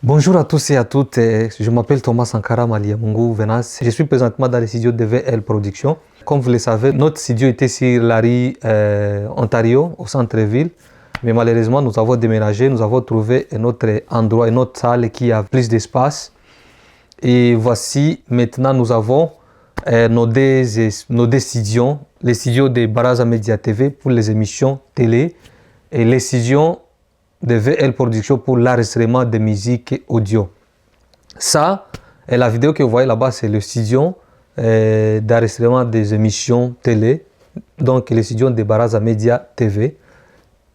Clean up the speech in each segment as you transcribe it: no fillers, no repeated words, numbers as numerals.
Bonjour à tous et à toutes, je m'appelle Thomas Sankara Maliamungu Venas. Je suis présentement dans les studios de VL Production. Comme vous le savez, notre studio était sur la rue Ontario, au centre-ville. Mais malheureusement, nous avons déménagé, nous avons trouvé un autre endroit, une autre salle qui a plus d'espace. Et voici, maintenant, nous avons nos deux studios, les studios de Baraza Media TV pour les émissions télé et les studios de VL Production pour l'enregistrement de musique et audio. Ça, et la vidéo que vous voyez là-bas, c'est le studio d'enregistrement des émissions télé, donc le studio de Baraza Media TV.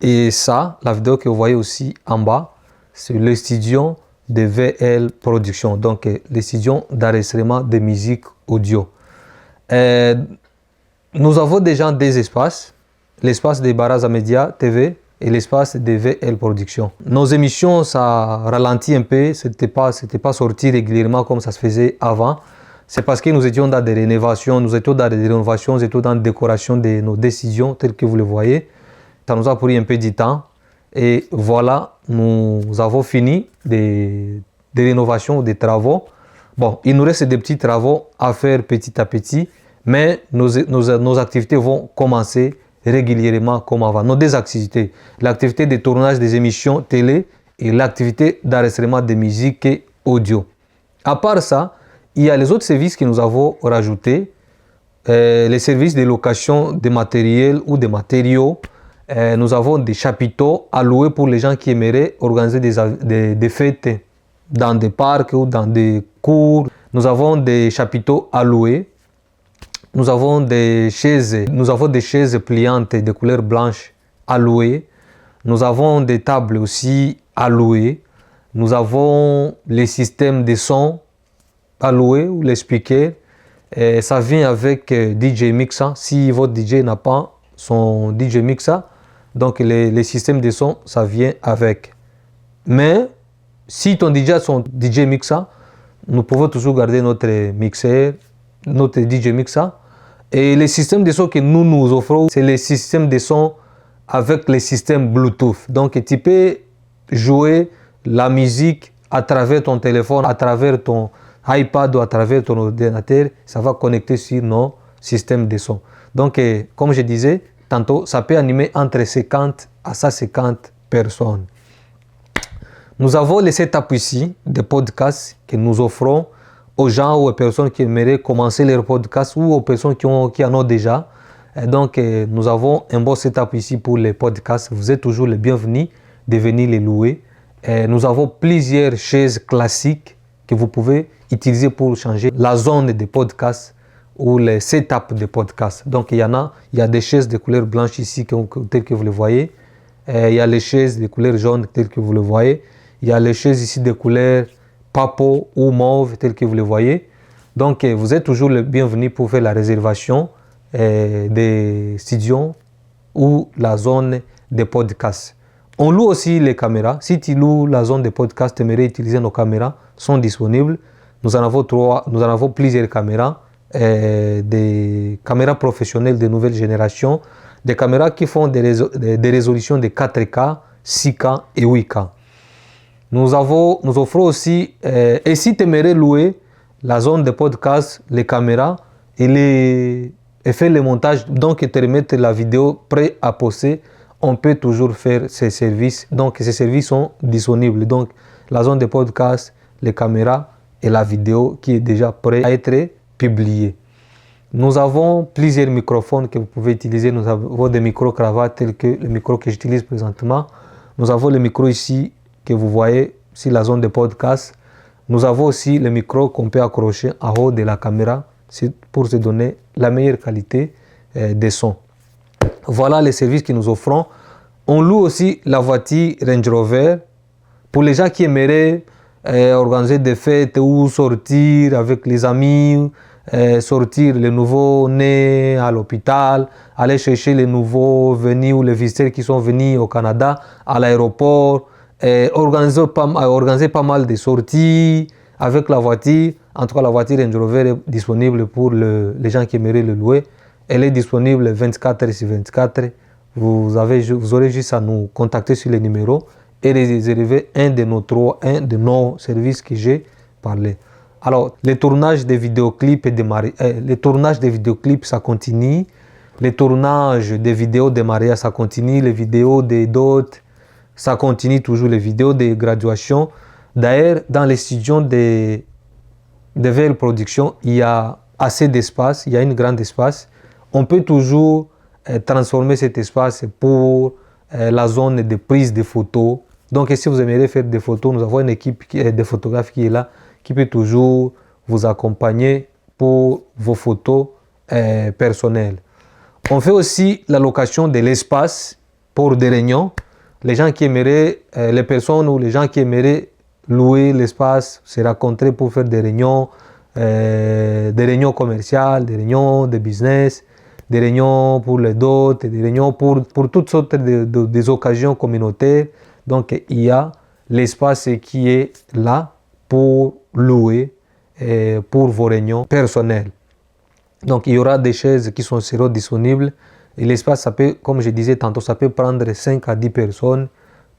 Et ça, la vidéo que vous voyez aussi en bas, c'est le studio de VL Production, donc le studio d'enregistrement de musique audio. Nous avons déjà des espaces, l'espace de Baraza Media TV et l'espace de VL Production. Nos émissions, ça ralentit un peu, c'était pas sorti régulièrement comme ça se faisait avant. C'est parce que nous étions dans des rénovations, nous étions dans la décoration de nos décisions, telles que vous le voyez. Ça nous a pris un peu du temps. Et voilà, nous avons fini des rénovations, des travaux. Bon, il nous reste des petits travaux à faire petit à petit, mais nos activités vont commencer régulièrement comme avant. Nos deux activités, l'activité de tournage des émissions télé et l'activité d'enregistrement de musique et audio. À part ça, il y a les autres services que nous avons rajoutés, les services de location de matériel ou de matériaux. Nous avons des chapiteaux à louer pour les gens qui aimeraient organiser des fêtes dans des parcs ou dans des cours. Nous avons des chapiteaux à louer. Nous avons des chaises pliantes de couleur blanche à louer. Nous avons des tables aussi à louer. Nous avons les systèmes de son à louer ou les speakers. Ça vient avec DJ Mixa. Si votre DJ n'a pas son DJ Mixa, donc les systèmes de son, ça vient avec. Mais si ton DJ a son DJ Mixa, nous pouvons toujours garder notre mixeur, notre DJ Mixa. Et les systèmes de son que nous offrons, c'est les systèmes de son avec les systèmes Bluetooth. Donc tu peux jouer la musique à travers ton téléphone, à travers ton iPad ou à travers ton ordinateur. Ça va connecter sur nos systèmes de son. Donc comme je disais tantôt, ça peut animer entre 50 à 150 personnes. Nous avons les setups ici, des podcasts que nous offrons aux gens ou aux personnes qui aimeraient commencer leur podcast ou aux personnes qui en ont déjà. Et donc, nous avons un bon setup ici pour les podcasts. Vous êtes toujours les bienvenus de venir les louer. Et nous avons plusieurs chaises classiques que vous pouvez utiliser pour changer la zone des podcasts ou les setups des podcasts. Donc, il y a des chaises de couleur blanche ici, telles que vous le voyez. Et il y a les chaises de couleur jaune, telles que vous le voyez. Il y a les chaises ici de couleur papo ou mauve, tel que vous le voyez. Donc, vous êtes toujours le bienvenu pour faire la réservation des studios ou la zone des podcasts. On loue aussi les caméras. Si tu loues la zone des podcasts, tu aimerais utiliser nos caméras, sont disponibles. Nous en avons plusieurs caméras, des caméras professionnelles de nouvelle génération, des caméras qui font des résolutions de 4K, 6K et 8K. Nous offrons aussi, et si tu aimerais louer la zone de podcast, les caméras et faire le montage, donc te remettre la vidéo prête à poster, on peut toujours faire ces services. Donc ces services sont disponibles. Donc la zone de podcast, les caméras et la vidéo qui est déjà prête à être publiée. Nous avons plusieurs microphones que vous pouvez utiliser. Nous avons des micro-cravates tels que le micro que j'utilise présentement. Nous avons le micro ici que vous voyez sur la zone de podcast. Nous avons aussi le micro qu'on peut accrocher en haut de la caméra pour se donner la meilleure qualité des sons. Voilà les services que nous offrons. On loue aussi la voiture Range Rover pour les gens qui aimeraient organiser des fêtes ou sortir avec les amis, sortir les nouveaux-nés à l'hôpital, aller chercher les nouveaux venus ou les visiteurs qui sont venus au Canada à l'aéroport, organiser pas mal de sorties avec la voiture. En tout cas, la voiture Range Rover est disponible pour les gens qui aimeraient le louer. Elle est disponible 24 sur 24. Vous aurez juste à nous contacter sur les numéros et réserver un de nos services que j'ai parlé. Alors, les tournages des vidéoclips ça continue. Les tournages des vidéos de mariage, ça continue. Les vidéos des dots, ça continue toujours. Les vidéos de graduation. D'ailleurs, dans les studios de VL Production, il y a assez d'espace, il y a un grand espace. On peut toujours transformer cet espace pour la zone de prise de photos. Donc, si vous aimeriez faire des photos, nous avons une équipe de photographes qui est là, qui peut toujours vous accompagner pour vos photos personnelles. On fait aussi la location de l'espace pour des réunions. Les gens qui aimeraient, les personnes ou les gens qui aimeraient louer l'espace, se rencontrer pour faire des réunions commerciales, des réunions de business, des réunions pour les dots, des réunions pour toutes sortes des occasions communautaires. Donc, il y a l'espace qui est là pour louer pour vos réunions personnelles. Donc, il y aura des chaises qui seront disponibles. Et l'espace, ça peut, comme je disais tantôt, ça peut prendre 5 à 10 personnes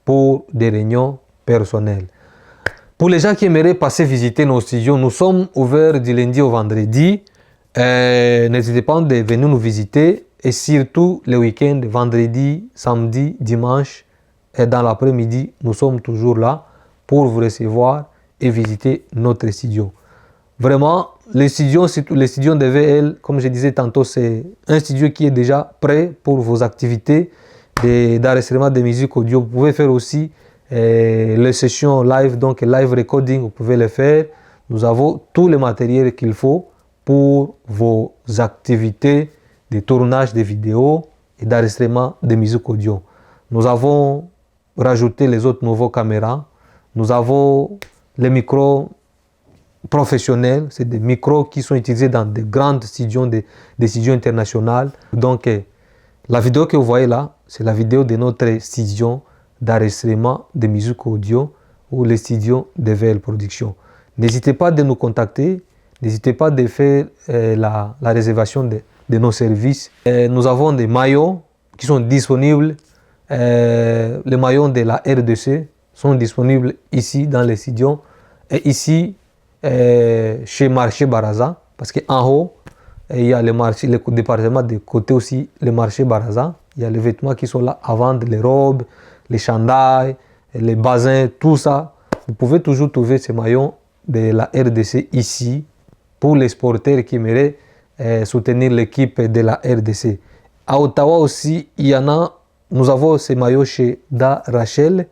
pour des réunions personnelles. Pour les gens qui aimeraient passer visiter nos studios, nous sommes ouverts du lundi au vendredi. N'hésitez pas de venir nous visiter. Et surtout, les week-ends, vendredi, samedi, dimanche, et dans l'après-midi, nous sommes toujours là pour vous recevoir et visiter notre studio. Vraiment, les studios de VL, comme je disais tantôt, c'est un studio qui est déjà prêt pour vos activités d'enregistrement de musique audio. Vous pouvez faire aussi les sessions live, donc live recording, vous pouvez les faire. Nous avons tout le matériel qu'il faut pour vos activités de tournage de vidéos et d'enregistrement de musique audio. Nous avons rajouté les autres nouveaux caméras. Nous avons les micros professionnels, c'est des micros qui sont utilisés dans de grandes studios, des studios internationaux. Donc, la vidéo que vous voyez là, c'est la vidéo de notre studio d'enregistrement de musique audio ou les studios de VL Production. N'hésitez pas de nous contacter, n'hésitez pas de faire la réservation de nos services. Nous avons des maillots qui sont disponibles. Les maillots de la RDC sont disponibles ici dans les studios et ici chez Marché Baraza, parce qu'en haut, il y a le département de côté aussi, le marché Baraza. Il y a les vêtements qui sont là à vendre, les robes, les chandails, les basins, tout ça. Vous pouvez toujours trouver ces maillots de la RDC ici pour les sporteurs qui aimeraient soutenir l'équipe de la RDC. À Ottawa aussi, nous avons ces maillots chez Da Rachel.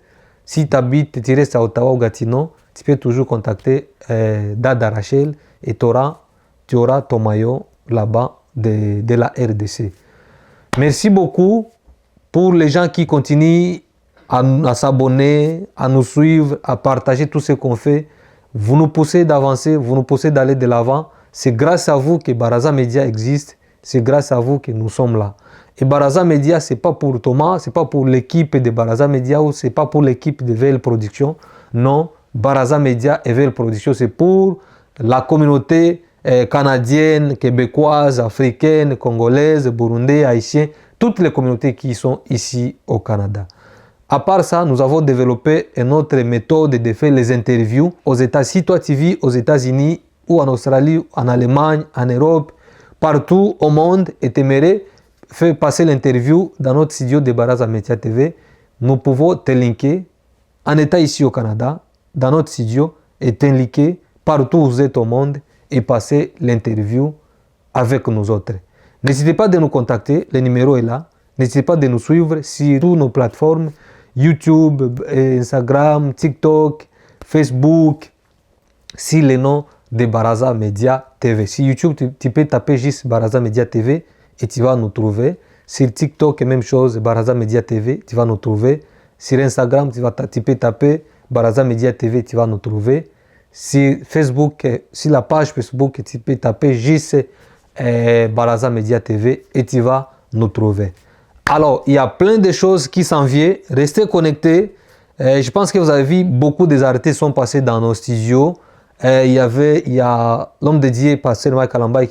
Si tu habites, tu restes à Ottawa ou Gatineau, tu peux toujours contacter Da Rachel et tu auras ton maillot là-bas de la RDC. Merci beaucoup pour les gens qui continuent à s'abonner, à nous suivre, à partager tout ce qu'on fait. Vous nous poussez d'avancer, vous nous poussez d'aller de l'avant. C'est grâce à vous que Baraza Media existe. C'est grâce à vous que nous sommes là. Et Baraza Media, ce n'est pas pour Thomas, ce n'est pas pour l'équipe de Baraza Media ou ce n'est pas pour l'équipe de VL Production. Non, Baraza Media et VL Production, c'est pour la communauté canadienne, québécoise, africaine, congolaise, burundais, haïtienne, toutes les communautés qui sont ici au Canada. À part ça, nous avons développé une autre méthode de faire les interviews aux États-Unis. Si toi tu vis aux États-Unis ou en Australie, en Allemagne, en Europe, partout au monde et tu aimerais faire passer l'interview dans notre studio de Baraza Media TV, nous pouvons te linker en état ici au Canada, dans notre studio, et t'indiquer partout où vous êtes au monde et passer l'interview avec nous autres. N'hésitez pas de nous contacter, le numéro est là. N'hésitez pas de nous suivre sur toutes nos plateformes, YouTube, Instagram, TikTok, Facebook, si le nom de Baraza Media TV. Sur YouTube, tu peux taper juste Baraza Media TV et tu vas nous trouver. Sur TikTok, même chose, Baraza Media TV, tu vas nous trouver. Sur Instagram, tu peux taper Baraza Media TV, tu vas nous trouver. Sur Facebook, sur la page Facebook, tu peux taper juste Baraza Media TV et tu vas nous trouver. Alors, il y a plein de choses qui s'en viennent. Restez connectés. Je pense que vous avez vu, beaucoup des artistes sont passés dans nos studios. Il y a l'homme dédié, Pasteur Mike Kalambay,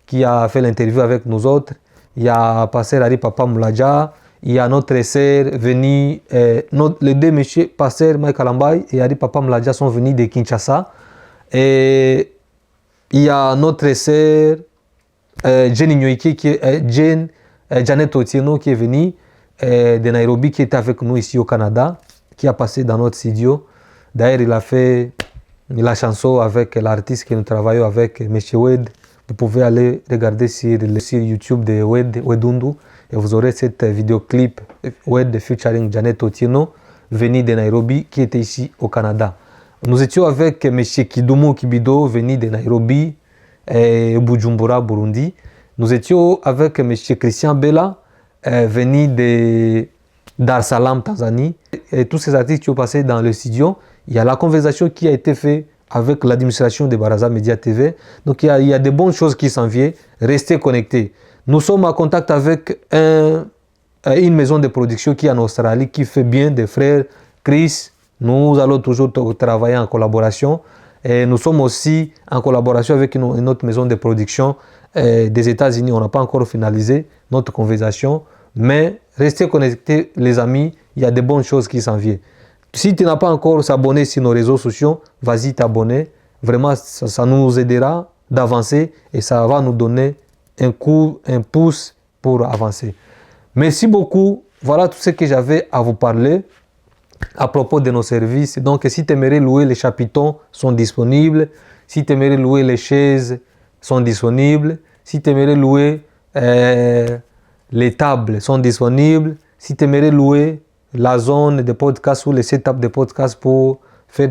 qui a fait l'interview avec nous autres. Il y a Pasteur Ari Papa Moulaja. Il y a notre sœur venue, les deux messieurs, pasteur Mike Alambay et Adi Papa Mladja sont venus de Kinshasa. Et il y a notre sœur Jenny Nyoike, Janet Otieno qui est venue de Nairobi, qui était avec nous ici au Canada, qui a passé dans notre studio. D'ailleurs, il a fait la chanson avec l'artiste que nous travaillons avec, M. Wed. Vous pouvez aller regarder sur YouTube de Wedundu et vous aurez cette vidéoclip Wed featuring Janet Otieno, venu de Nairobi, qui était ici au Canada. Nous étions avec M. Kidumu Kibido, venu de Nairobi et Bujumbura, Burundi. Nous étions avec M. Christian Bella, venu de Dar es Salaam, Tanzanie. Et tous ces artistes qui ont passé dans le studio, il y a la conversation qui a été faite avec l'administration de Baraza Media TV. Donc il y a de bonnes choses qui s'en viennent. Restez connectés. Nous sommes en contact avec une maison de production qui est en Australie, qui fait bien, des frères Chris. Nous allons toujours travailler en collaboration. Et nous sommes aussi en collaboration avec une autre maison de production des États-Unis. On n'a pas encore finalisé notre conversation. Mais restez connectés, les amis. Il y a de bonnes choses qui s'en viennent. Si tu n'as pas encore s'abonné sur nos réseaux sociaux, vas-y t'abonner. Vraiment, ça nous aidera d'avancer et ça va nous donner un pouce pour avancer. Merci beaucoup. Voilà tout ce que j'avais à vous parler à propos de nos services. Donc, si tu aimerais louer, les chapitons sont disponibles. Si tu aimerais louer, les chaises sont disponibles. Si tu aimerais louer, les tables sont disponibles. Si tu aimerais louer la zone de podcast ou les setups de podcast pour faire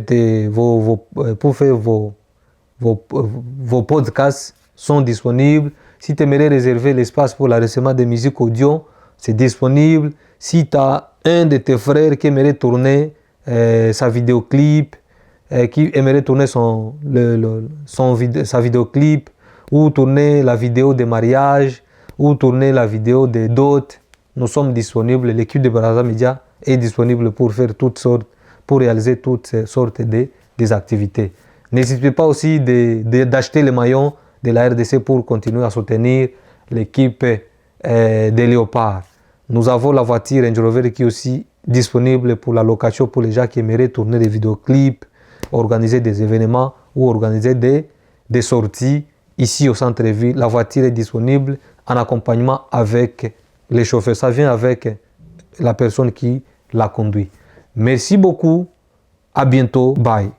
vos podcasts sont disponibles. Si tu aimerais réserver l'espace pour l'enregistrement de musique audio, c'est disponible. Si tu as un de tes frères qui aimerait tourner sa vidéoclip, qui aimerait tourner sa vidéoclip, ou tourner la vidéo de mariage, ou tourner la vidéo de dot, nous sommes disponibles. L'équipe de Baraza Media est disponible pour faire pour réaliser toutes sortes des activités. N'hésitez pas aussi d'acheter les maillons de la RDC pour continuer à soutenir l'équipe des Léopards. Nous avons la voiture Range Rover qui est aussi disponible pour la location pour les gens qui aimeraient tourner des vidéoclips, organiser des événements ou organiser des sorties ici au centre-ville. La voiture est disponible en accompagnement avec les chauffeurs. Ça vient avec la personne qui la conduit. Merci beaucoup. À bientôt. Bye.